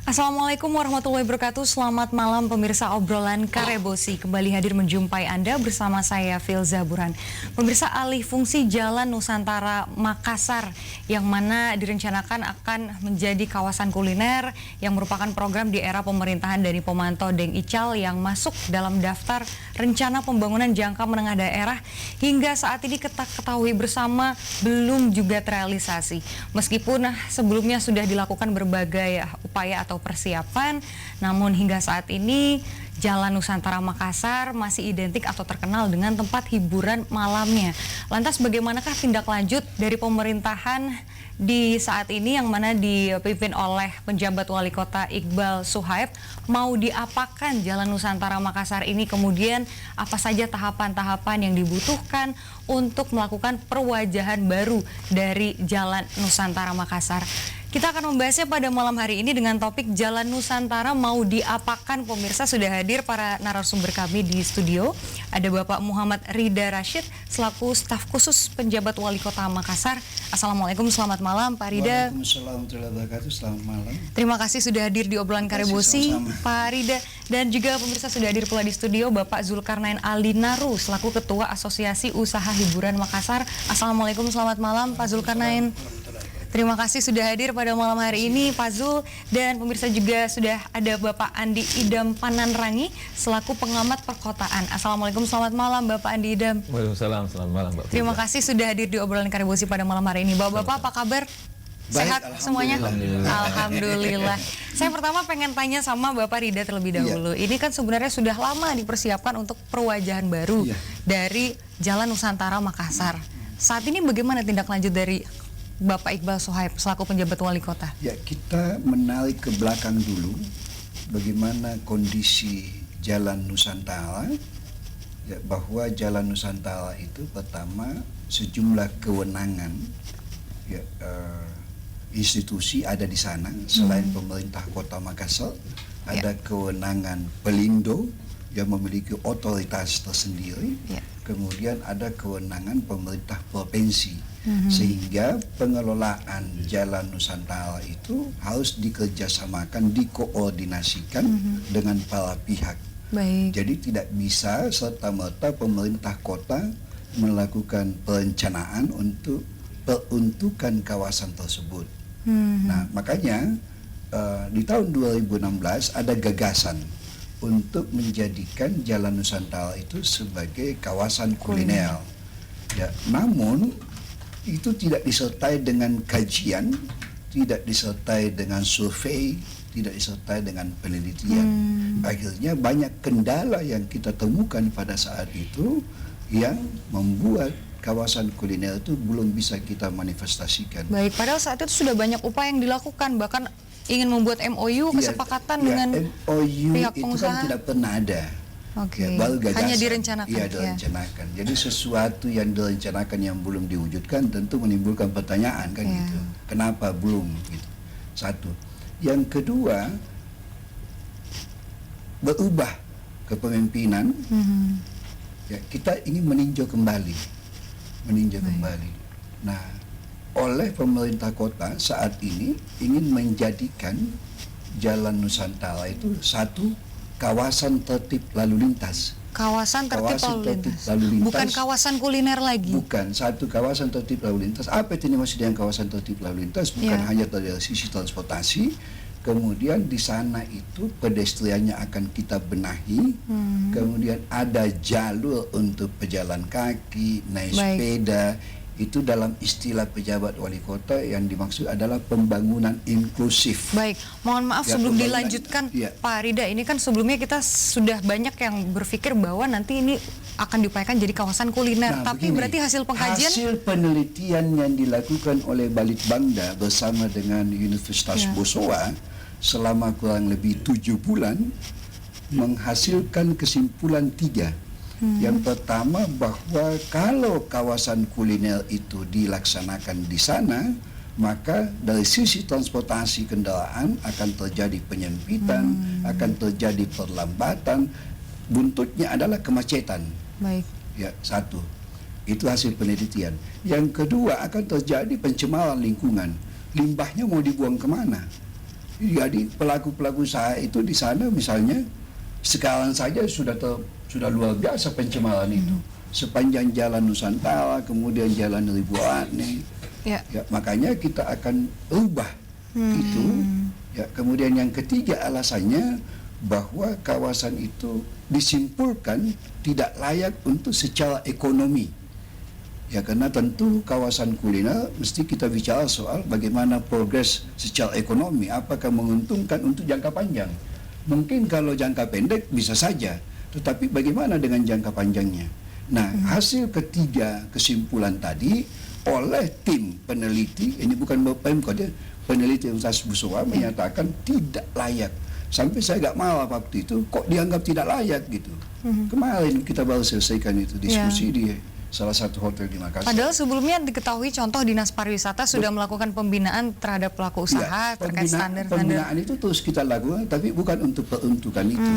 Assalamualaikum warahmatullahi wabarakatuh. Selamat malam pemirsa obrolan Karebosi. Kembali hadir menjumpai Anda bersama saya Filza Buran. Pemirsa, alih fungsi Jalan Nusantara Makassar yang mana direncanakan akan menjadi kawasan kuliner yang merupakan program di era pemerintahan dari Pomanto Deng Ical yang masuk dalam daftar rencana pembangunan jangka menengah daerah hingga saat ini kita ketahui bersama belum juga terrealisasi. Meskipun sebelumnya sudah dilakukan berbagai upaya atau persiapan, namun hingga saat ini Jalan Nusantara Makassar masih identik atau terkenal dengan tempat hiburan malamnya. Lantas bagaimanakah tindak lanjut dari pemerintahan di saat ini yang mana dipimpin oleh penjabat wali kota Iqbal Suhaib? Mau diapakan Jalan Nusantara Makassar ini? Kemudian apa saja tahapan-tahapan yang dibutuhkan untuk melakukan perwajahan baru dari Jalan Nusantara Makassar? Kita akan membahasnya pada malam hari ini dengan topik Jalan Nusantara mau diapakan. Pemirsa, sudah hadir para narasumber kami di studio. Ada Bapak Muhammad Rida Rashid selaku staf khusus penjabat wali kota Makassar. Assalamualaikum, selamat malam Pak Rida. Waalaikumsalam warahmatullahi wabarakatuh, selamat malam. Terima kasih sudah hadir di obrolan Karebosi Pak Rida. Dan juga pemirsa sudah hadir pula di studio Bapak Zulkarnain Alinaru selaku Ketua Asosiasi Usaha Hiburan Makassar. Assalamualaikum, selamat malam Pak Zulkarnain. Terima kasih sudah hadir pada malam hari ini Pak Zul. Dan pemirsa juga sudah ada Bapak Andi Idam Pananrangi selaku pengamat perkotaan. Assalamualaikum, selamat malam Bapak Andi Idam. Waalaikumsalam, selamat malam Mbak. Terima kasih sudah hadir di obrolan Karebosi pada malam hari ini. Bapak-bapak apa kabar? Sehat semuanya? Alhamdulillah. Saya pertama pengen tanya sama Bapak Rida terlebih dahulu. Ini kan sebenarnya sudah lama dipersiapkan untuk perwajahan baru dari Jalan Nusantara Makassar. Saat ini bagaimana tindak lanjut dari Bapak Iqbal Suhaib selaku penjabat wali kota? Ya, kita menarik ke belakang dulu bagaimana kondisi Jalan Nusantara. Ya, bahwa Jalan Nusantara itu pertama sejumlah kewenangan institusi ada di sana. Selain pemerintah Kota Makassar, ada kewenangan Pelindo yang memiliki otoritas tersendiri. Kemudian ada kewenangan pemerintah provinsi. Sehingga pengelolaan Jalan Nusantara itu harus dikerjasamakan, dikoordinasikan dengan para pihak. Baik. Jadi tidak bisa serta-merta pemerintah kota melakukan perencanaan untuk peruntukan kawasan tersebut. Nah, makanya di tahun 2016 ada gagasan untuk menjadikan Jalan Nusantara itu sebagai kawasan kuliner. Ya, namun itu tidak disertai dengan kajian, tidak disertai dengan survei, tidak disertai dengan penelitian. Akhirnya banyak kendala yang kita temukan pada saat itu yang membuat kawasan kuliner itu belum bisa kita manifestasikan. Baik, padahal saat itu sudah banyak upaya yang dilakukan, bahkan ingin membuat MOU kesepakatan dengan MOU pihak itu pengusaha. kan tidak pernah ada. Oke. Baru gagasan. Hanya direncanakan. Iya, direncanakan. Jadi sesuatu yang direncanakan yang belum diwujudkan tentu menimbulkan pertanyaan kan gitu. Kenapa belum gitu. Satu. Yang kedua, berubah kepemimpinan. Ya, kita ingin meninjau kembali. Nah, oleh pemerintah kota saat ini ingin menjadikan Jalan Nusantara itu satu kawasan tertib lalu lintas. Kawasan tertib lalu lintas. Bukan kawasan kuliner lagi. Bukan, satu kawasan tertib lalu lintas. Apa itu maksud dengan kawasan tertib lalu lintas? Bukan hanya dari sisi transportasi. Kemudian di sana itu pedestriannya akan kita benahi. Kemudian ada jalur untuk pejalan kaki, naik sepeda. Itu dalam istilah pejabat wali kota yang dimaksud adalah pembangunan inklusif. Baik, mohon maaf sebelum dilanjutkan Pak Rida, ini kan sebelumnya kita sudah banyak yang berpikir bahwa nanti ini akan diupayakan jadi kawasan kuliner. Nah, tapi begini, berarti hasil pengkajian? Hasil penelitian yang dilakukan oleh Balitbangda bersama dengan Universitas Bosowa selama kurang lebih 7 bulan menghasilkan kesimpulan 3. Yang pertama, bahwa kalau kawasan kuliner itu dilaksanakan di sana, maka dari sisi transportasi kendaraan akan terjadi penyempitan, akan terjadi perlambatan, buntutnya adalah kemacetan. Baik. Ya, satu. Itu hasil penelitian. Yang kedua, akan terjadi pencemaran lingkungan. Limbahnya mau dibuang kemana? Jadi pelaku-pelaku usaha itu di sana misalnya sekarang saja sudah luar biasa pencemaran itu. Sepanjang Jalan Nusantara, kemudian Jalan Ribuane. Ya, makanya kita akan ubah itu. Ya, kemudian yang ketiga alasannya bahwa kawasan itu disimpulkan tidak layak untuk secara ekonomi. Ya, karena tentu kawasan kuliner mesti kita bicara soal bagaimana progres secara ekonomi, apakah menguntungkan untuk jangka panjang. Mungkin kalau jangka pendek bisa saja, tetapi bagaimana dengan jangka panjangnya? Nah, hasil ketiga kesimpulan tadi oleh tim peneliti, ini bukan Pemkot ya, peneliti Universitas Busowa menyatakan tidak layak. Sampai saya agak marah waktu itu, kok dianggap tidak layak gitu. Kemarin kita baru selesaikan itu diskusi di salah satu hotel di Makassar. Padahal sebelumnya diketahui contoh Dinas Pariwisata sudah melakukan pembinaan terhadap pelaku usaha terkait standar-standar. Pembinaan itu terus kita lakukan, tapi bukan untuk peruntukan itu.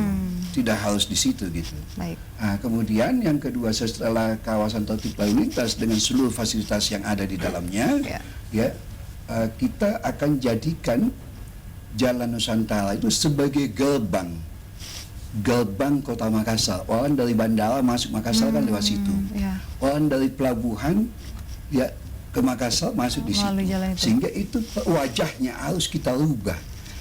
Tidak harus di situ gitu. Baik. Nah, kemudian yang kedua, setelah kawasan tertib lalu lintas dengan seluruh fasilitas yang ada di dalamnya, kita akan jadikan Jalan Nusantara itu sebagai gerbang Kota Makassar. Orang dari bandara masuk Makassar kan lewat situ. Orang dari pelabuhan ya ke Makassar masuk di situ. Sehingga itu wajahnya harus kita rubah.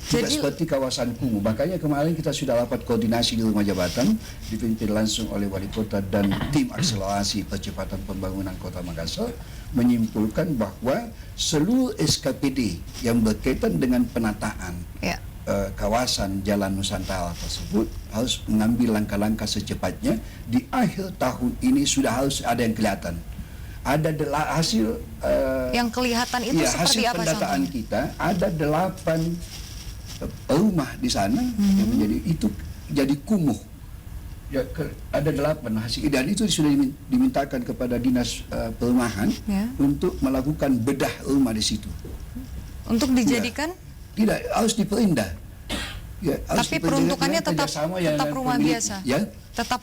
Tidak seperti kawasan kumuh. Makanya kemarin kita sudah rapat koordinasi di Rumah Jabatan dipimpin langsung oleh Wali Kota dan tim akselerasi percepatan pembangunan Kota Makassar menyimpulkan bahwa seluruh SKPD yang berkaitan dengan penataan kawasan Jalan Nusantara tersebut harus mengambil langkah-langkah secepatnya. Di akhir tahun ini sudah harus ada yang kelihatan. Ada hasil yang kelihatan itu seperti hasil apa pendataan contohnya? kita, ada 8 rumah di sana yang menjadi itu jadi kumuh. Ya, ada 8 hasil, dan itu sudah dimintakan kepada Dinas Perumahan untuk melakukan bedah rumah di situ. Untuk dijadikan? Tidak, harus diperindah. Ya, tapi peruntukannya tetap rumah biasa. Ya? Tetap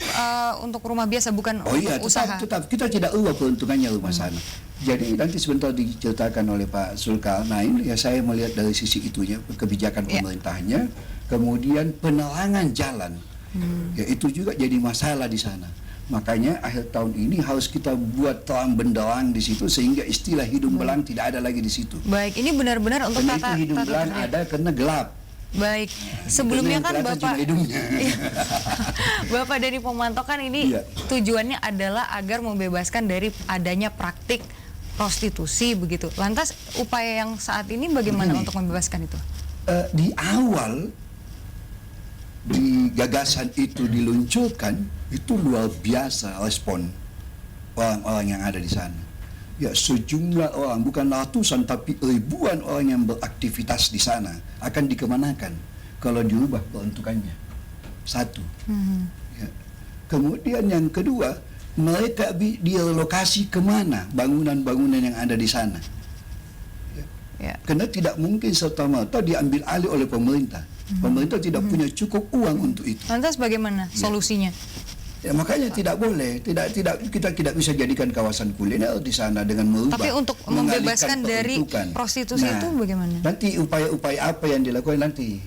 untuk rumah biasa, bukan untuk usaha. Tetap kita tidak ubah peruntukannya rumah sana. Jadi nanti sebentar diceritakan oleh Pak Zulkarnain. Ya, saya melihat dari sisi itunya kebijakan pemerintahnya, kemudian penerangan jalan. Ya, itu juga jadi masalah di sana. Makanya akhir tahun ini harus kita buat terang benderang di situ sehingga istilah hidung belang tidak ada lagi di situ. Baik, ini benar-benar untuk tata hidung belang ada karena gelap. Baik, sebelumnya kan Bapak dari pemantau kan ini tujuannya adalah agar membebaskan dari adanya praktik prostitusi begitu. Lantas upaya yang saat ini bagaimana untuk membebaskan itu? Di awal di gagasan itu diluncurkan, itu luar biasa respon orang-orang yang ada di sana. Ya, sejumlah orang, bukan ratusan tapi ribuan orang yang beraktivitas di sana akan dikemanakan kalau diubah peruntukannya. Satu. Ya. Kemudian yang kedua, mereka direlokasi kemana bangunan-bangunan yang ada di sana. Ya. Karena tidak mungkin serta-merta diambil alih oleh pemerintah. Pemerintah tidak punya cukup uang untuk itu. Lantas bagaimana solusinya? Ya, makanya tidak boleh, kita tidak bisa jadikan kawasan kuliner di sana dengan merubah. Tapi untuk membebaskan dari prostitusi itu bagaimana? Nanti upaya-upaya apa yang dilakukan nanti,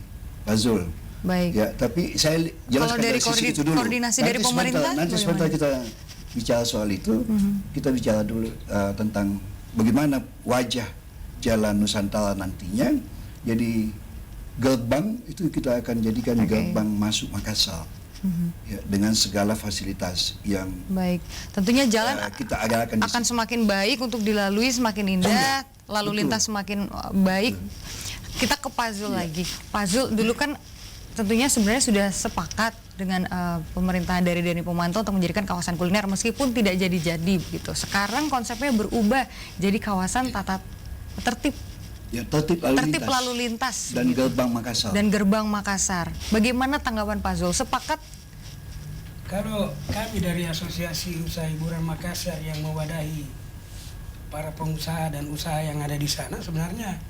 Pak Zul. Baik. Ya, tapi saya jelaskan dari sisi itu dulu. Koordinasi dari pemerintah. Nanti sebentar kita bicara soal itu. Kita bicara dulu tentang bagaimana wajah Jalan Nusantara nantinya. Jadi gerbang itu kita akan jadikan gerbang masuk Makassar. Ya, dengan segala fasilitas yang baik. Tentunya jalan kita akan semakin baik untuk dilalui, semakin indah, lalu lintas semakin baik. Kita ke Pak Zul lagi. Pak Zul dulu kan tentunya sebenarnya sudah sepakat dengan pemerintahan dari Deni Pomanto untuk menjadikan kawasan kuliner meskipun tidak jadi-jadi begitu. Sekarang konsepnya berubah jadi kawasan tertib. Ya, tertib lalu lintas dan gitu. Gerbang Makassar. Bagaimana tanggapan Pak Zul? Sepakat? Kalau kami dari Asosiasi Usaha Hiburan Makassar yang mewadahi para pengusaha dan usaha yang ada di sana, sebenarnya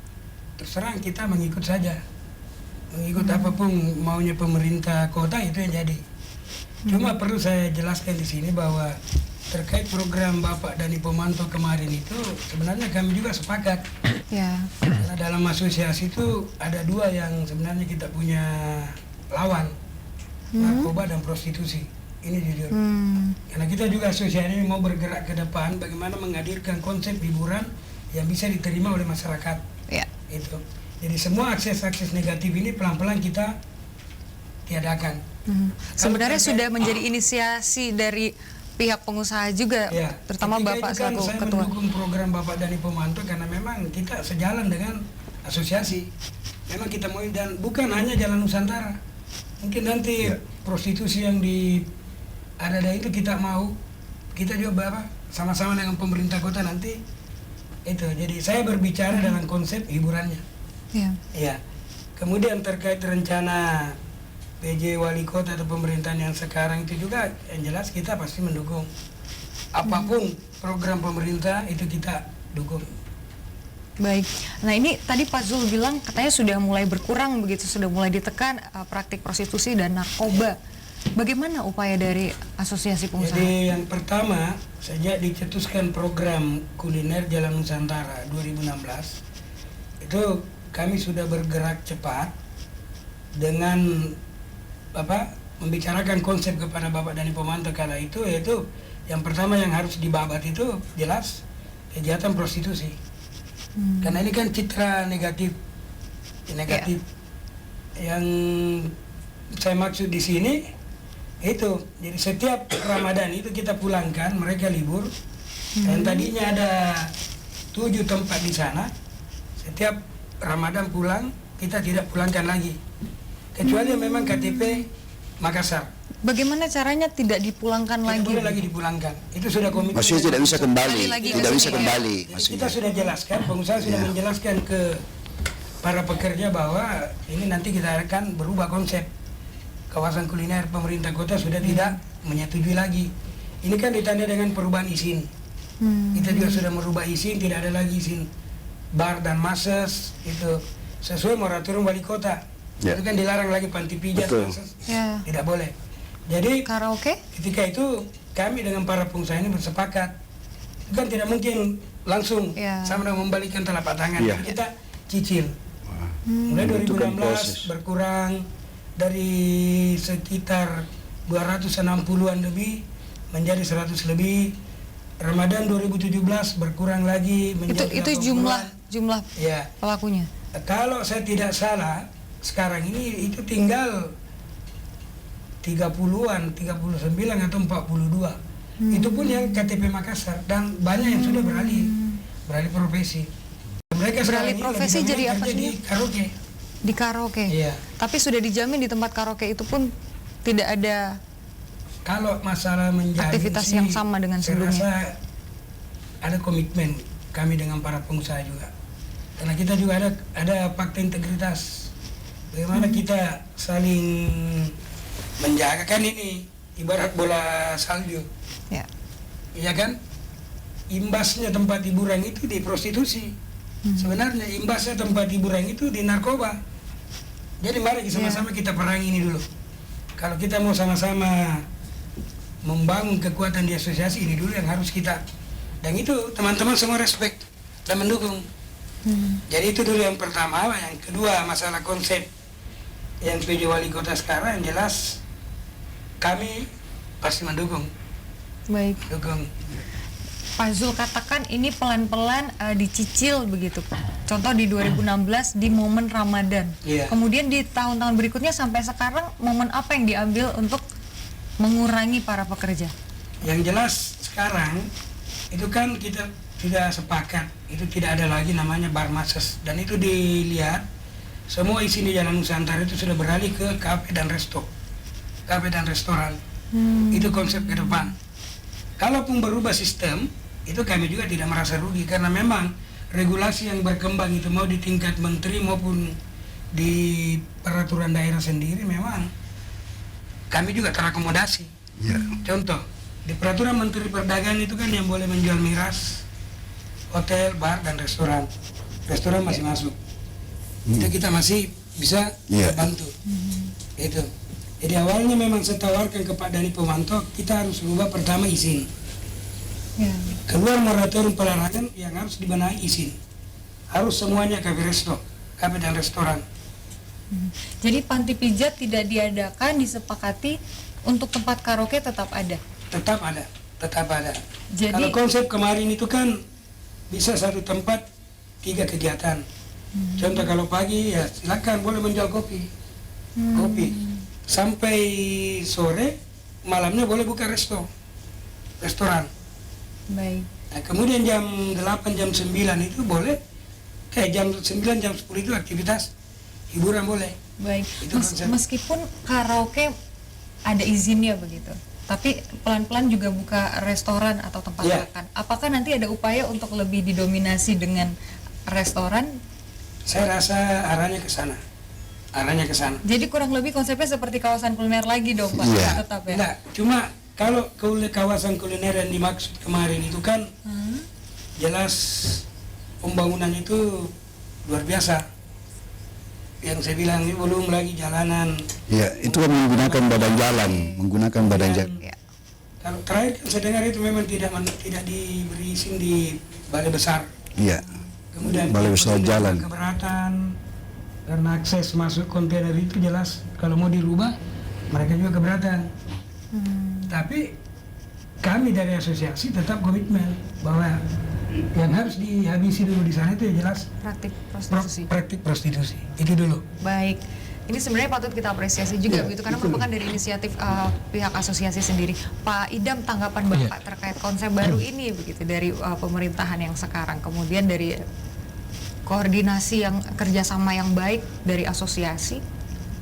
terserah kita mengikut saja. Mengikut apapun maunya pemerintah kota itu yang jadi. Cuma perlu saya jelaskan di sini bahwa terkait program Bapak Dani Pomanto kemarin itu sebenarnya kami juga sepakat. Ya. Karena dalam asosiasi itu ada dua yang sebenarnya kita punya lawan, narkoba dan prostitusi. Ini jujur. Karena kita juga asosiasi ini mau bergerak ke depan bagaimana menghadirkan konsep hiburan yang bisa diterima oleh masyarakat. Ya. Itu. Jadi semua akses-akses negatif ini pelan-pelan kita tiadakan. Sebenarnya Kalau sudah menjadi inisiasi dari pihak pengusaha juga, ya, terutama ketika Bapak itu kan selaku saya ketua. mendukung program Bapak Dani Pomanto karena memang kita sejalan dengan asosiasi. Memang kita mau, dan bukan hanya Jalan Nusantara. Mungkin nanti prostitusi yang ada itu kita mau, kita juga sama-sama dengan pemerintah kota nanti itu. Jadi saya berbicara dalam konsep hiburannya. Ya. Ya. Kemudian terkait rencana PJ Wali Kota atau pemerintahan yang sekarang itu juga yang jelas kita pasti mendukung. Apapun program pemerintah itu kita dukung. Baik. Nah, ini tadi Pak Zul bilang katanya sudah mulai berkurang begitu, sudah mulai ditekan praktik prostitusi dan narkoba. Bagaimana upaya dari asosiasi pengusaha? Jadi yang pertama, sejak dicetuskan program kuliner Jalan Nusantara 2016, itu kami sudah bergerak cepat dengan membicarakan konsep kepada Bapak Dani Pomanto kala itu, yaitu yang pertama yang harus dibabat itu jelas kejahatan prostitusi. Karena ini kan citra negatif. Yang saya maksud di sini itu, jadi setiap Ramadan itu kita pulangkan, mereka libur. Dan tadinya ada 7 tempat di sana. Setiap Ramadan pulang, kita tidak pulangkan lagi. Kecuali memang KTP Makassar. Bagaimana caranya tidak dipulangkan Tidak lagi? boleh lagi dipulangkan. Itu sudah komitmen. Maksudnya tidak bisa kembali, Lagi tidak ke bisa sini, kembali. Jadi Maksudnya. kita sudah jelaskan, pengusaha sudah menjelaskan ke para pekerja bahwa ini nanti kita akan berubah konsep. Kawasan kuliner pemerintah kota sudah tidak menyetujui lagi. Ini kan ditandai dengan perubahan izin. Kita juga sudah merubah izin, tidak ada lagi izin bar dan mases, itu sesuai moratorium wali kota. Ya. Itu kan dilarang lagi panti pijat, Betul. mases, Ya. tidak boleh. Jadi Karaoke? ketika itu kami dengan para pengusaha ini bersepakat. Itu kan tidak mungkin langsung Ya. sama dengan membalikan telapak tangan. Ya. Jadi kita cicil. Mulai Membutuhkan 2016 proses. berkurang dari sekitar 260-an lebih menjadi 100 lebih. Ramadan 2017 berkurang lagi menjadi Itu 80-an. jumlah Ya. pelakunya. Kalau saya tidak salah, sekarang ini itu tinggal 30-an, 39 atau 42. Itu pun yang KTP Makassar, dan banyak yang sudah beralih profesi. Mereka sekarang Beralih ini profesi lebih jadi banyak apa kerja di sih? karaoke. Di karaoke. Iya. Tapi sudah dijamin di tempat karaoke itu pun tidak ada. Kalau masalah menjamin Aktivitas sih, yang sama dengan saya sebelumnya. rasa ada komitmen kami dengan para pengusaha juga. Karena kita juga ada fakta integritas. Bagaimana kita saling menjaga, kan ini ibarat bola salju. Ya. Iya kan? Imbasnya tempat hiburan itu di prostitusi. Sebenarnya imbasnya tempat hiburan itu di narkoba. Jadi mari sama-sama kita perangi ini dulu. Kalau kita mau sama-sama membangun kekuatan di asosiasi, ini dulu yang harus kita. Dan itu teman-teman semua respect dan mendukung. Jadi itu dulu yang pertama. Yang kedua, masalah konsep yang PJ Wali Kota sekarang, yang jelas kami pasti mendukung. Baik. Dukung. Pak Zul katakan ini pelan-pelan dicicil begitu Pak. Contoh di 2016 di momen Ramadan. Iya. Kemudian di tahun-tahun berikutnya sampai sekarang momen apa yang diambil untuk mengurangi para pekerja? Yang jelas sekarang itu kan kita sudah sepakat, itu tidak ada lagi namanya bar mases, dan itu dilihat semua isi di Jalan Nusantara itu sudah beralih ke kafe dan restoran. Itu konsep ke depan. Kalaupun berubah sistem, itu kami juga tidak merasa rugi karena memang regulasi yang berkembang itu mau di tingkat menteri maupun di peraturan daerah sendiri, memang kami juga terakomodasi. Ya. Contoh, di peraturan Menteri Perdagangan itu kan yang boleh menjual miras, hotel, bar, dan restoran. Restoran masih masuk. Itu kita masih bisa bantu. Itu. Jadi awalnya memang saya tawarkan ke Pak Dani Pomanto, kita harus rubah pertama izin. Ya. Keluar moratorium pelarangan yang harus dibenahi izin. Harus semuanya kafe resto, kafe dan restoran. Jadi panti pijat tidak diadakan, disepakati untuk tempat karaoke tetap ada. Tetap ada, tetap ada. Jadi- Kalau konsep kemarin itu kan bisa satu tempat 3 kegiatan. Contoh kalau pagi ya silakan boleh menjual kopi, kopi. Sampai sore malamnya boleh buka restoran. Baik. Nah, kemudian jam 8, jam 9 itu boleh, jam 9, jam 10 itu aktivitas hiburan boleh. Baik. Itu konsep. Meskipun karaoke ada izinnya begitu, tapi pelan-pelan juga buka restoran atau tempat Iya. makan. Apakah nanti ada upaya untuk lebih didominasi dengan restoran? Saya rasa arahnya ke sana. Arahnya ke sana. Jadi kurang lebih konsepnya seperti kawasan kuliner lagi dong, Pak. Iya. Tetap ya. Enggak, cuma kalau kawasan kuliner yang dimaksud kemarin itu kan jelas pembangunan itu luar biasa. Yang saya bilang ini belum lagi jalanan. Ya, itu kan menggunakan badan jalan, menggunakan badan jalan. Ya. Kalau terakhir kan saya dengar itu memang tidak diberi izin di balai besar. Iya. Kemudian Balai besar tidak jalan. keberatan karena akses masuk kontainer itu jelas kalau mau dirubah mereka juga keberatan. Tapi kami dari asosiasi tetap komitmen bahwa yang harus dihabisi dulu di sana itu ya jelas Praktik prostitusi. praktik prostitusi itu dulu. Baik. Ini sebenarnya patut kita apresiasi juga Iya, begitu karena betul. merupakan dari inisiatif pihak asosiasi sendiri. Pak Idam, tanggapan Bapak terkait konsep baru ini begitu dari pemerintahan yang sekarang, kemudian dari koordinasi yang kerjasama yang baik dari asosiasi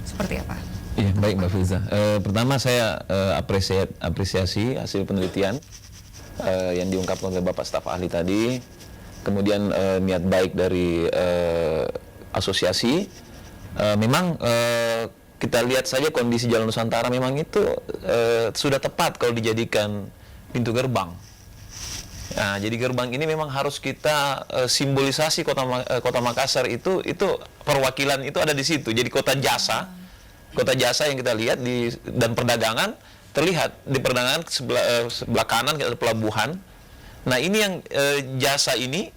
seperti apa? Iya, baik Mbak Filza. Pertama saya apresiasi hasil penelitian yang diungkapkan oleh Bapak staf ahli tadi. Kemudian niat baik dari asosiasi. Memang kita lihat saja kondisi Jalan Nusantara memang itu sudah tepat kalau dijadikan pintu gerbang. Nah, jadi gerbang ini memang harus kita simbolisasi kota Makassar itu perwakilan itu ada di situ. Jadi kota jasa yang kita lihat dan perdagangan terlihat di perdagangan sebelah kanan kita ada pelabuhan. Nah, ini yang jasa ini,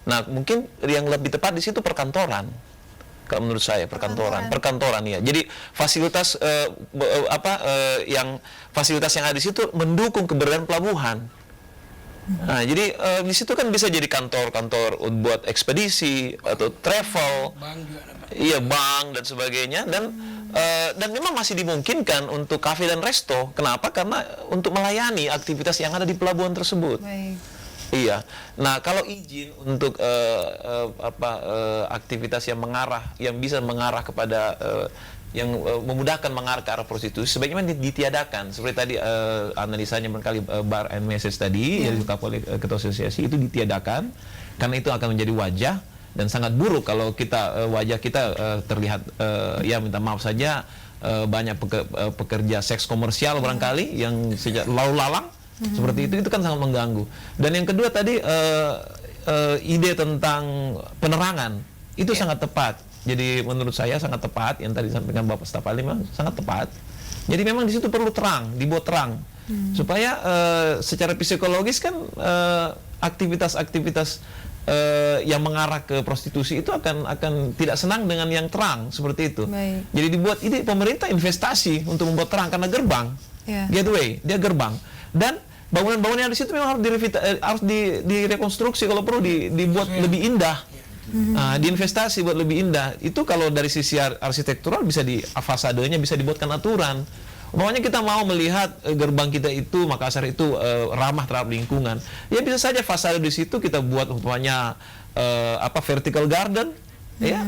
nah mungkin yang lebih tepat di situ perkantoran. Kalau menurut saya perkantoran ya. Jadi fasilitas fasilitas yang ada di situ mendukung keberadaan pelabuhan. Nah, jadi di situ kan bisa jadi kantor-kantor buat ekspedisi atau travel, Bank juga ada, Pak. iya bank dan sebagainya dan memang masih dimungkinkan untuk kafe dan resto. Kenapa? Karena untuk melayani aktivitas yang ada di pelabuhan tersebut. Baik. Iya. Nah, kalau izin untuk aktivitas yang bisa mengarah kepada yang memudahkan mengarah ke arah prostitusi sebaiknya ditiadakan. Seperti tadi analisanya barangkali bar and message tadi yang diungkap oleh ketua asosiasi itu ditiadakan karena itu akan menjadi wajah dan sangat buruk kalau wajah kita terlihat ya minta maaf saja banyak pekerja seks komersial barangkali yang sejak lalu lalang seperti itu kan sangat mengganggu. Dan yang kedua tadi ide tentang penerangan itu sangat tepat. Jadi menurut saya sangat tepat yang tadi disampaikan Bapak staf ahli memang sangat tepat. Jadi memang di situ perlu dibuat terang supaya secara psikologis kan aktivitas-aktivitas yang mengarah ke prostitusi itu akan tidak senang dengan yang terang seperti itu. Baik. Jadi dibuat ide pemerintah investasi untuk membuat terang karena gerbang, gateway, dia gerbang dan bangunan-bangunan yang di situ memang harus direkonstruksi kalau perlu dibuat lebih indah. Diinvestasi buat lebih indah. Itu kalau dari sisi arsitektural bisa fasadenya bisa dibuatkan aturan. Umpamanya kita mau melihat gerbang kita itu Makassar itu ramah terhadap lingkungan. Ya bisa saja fasade di situ kita buat umpamanya vertical garden. Ya,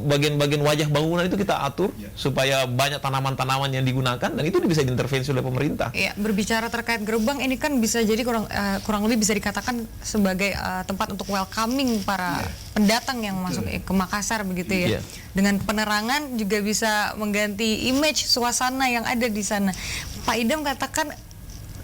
bagian-bagian wajah bangunan itu kita atur supaya banyak tanaman-tanaman yang digunakan dan itu bisa diintervensi oleh pemerintah. Ya, berbicara terkait gerbang ini kan bisa jadi kurang lebih bisa dikatakan sebagai tempat untuk welcoming para pendatang yang masuk ke Makassar begitu ya. Dengan penerangan juga bisa mengganti image suasana yang ada di sana. Pak Idam katakan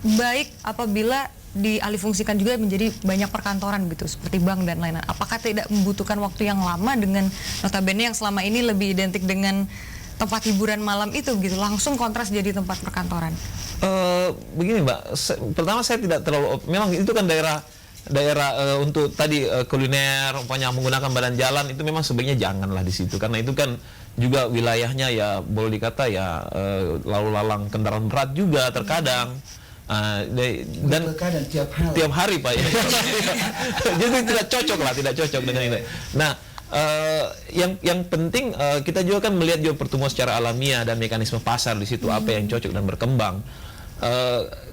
baik apabila dialihfungsikan juga menjadi banyak perkantoran gitu seperti bank dan lain-lain. Apakah tidak membutuhkan waktu yang lama dengan notabene yang selama ini lebih identik dengan tempat hiburan malam itu gitu langsung kontras jadi tempat perkantoran? Begini Mbak, pertama saya tidak terlalu, memang itu kan daerah untuk tadi kuliner, umpamanya menggunakan badan jalan itu memang sebaiknya janganlah di situ, karena itu kan juga wilayahnya ya boleh dikata ya lalu lalang kendaraan berat juga terkadang. Dan terkadang tiap hari Pak ya. Jadi tidak cocok dengan ini. Nah, yang penting kita juga kan melihat juga pertumbuhan secara alamiah dan mekanisme pasar di situ, apa yang cocok dan berkembang.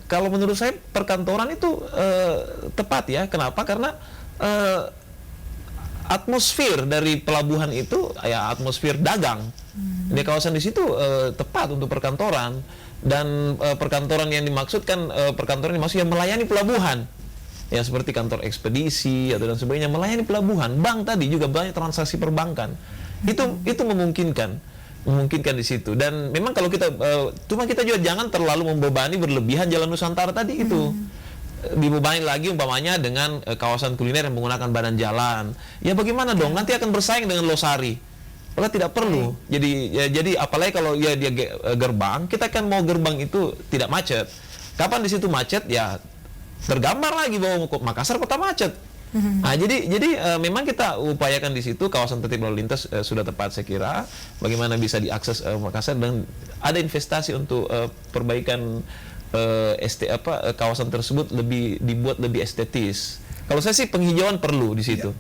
Kalau menurut saya perkantoran itu tepat ya. Kenapa? Karena atmosfer dari pelabuhan itu ya atmosfer dagang. Di kawasan di situ tepat untuk perkantoran, dan perkantoran yang dimaksudkan yang melayani pelabuhan. Ya seperti kantor ekspedisi atau dan sebagainya, melayani pelabuhan. Bank tadi juga banyak transaksi perbankan. Itu memungkinkan di situ. Dan memang kalau kita cuma kita juga jangan terlalu membebani berlebihan Jalan Nusantara tadi itu. Dibebani lagi umpamanya dengan kawasan kuliner yang menggunakan badan jalan. Ya bagaimana dong? Nanti akan bersaing dengan Losari. Maka tidak perlu. Jadi apalagi kalau dia gerbang, kita kan mau gerbang itu tidak macet. Kapan di situ macet? Ya tergambar lagi bahwa Makassar kota macet. Nah, jadi memang kita upayakan di situ kawasan tertib lalu lintas sudah tepat saya kira. Bagaimana bisa diakses Makassar, dan ada investasi untuk perbaikan kawasan tersebut dibuat lebih estetis. Kalau saya sih penghijauan perlu di situ.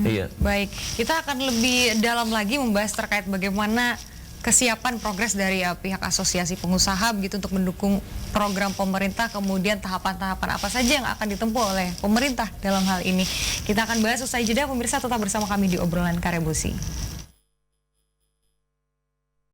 Iya. Baik, kita akan lebih dalam lagi membahas terkait bagaimana kesiapan progres dari pihak asosiasi pengusaha begitu untuk mendukung program pemerintah, kemudian tahapan-tahapan apa saja yang akan ditempuh oleh pemerintah dalam hal ini. Kita akan bahas usai jeda, pemirsa tetap bersama kami di obrolan Karebosi.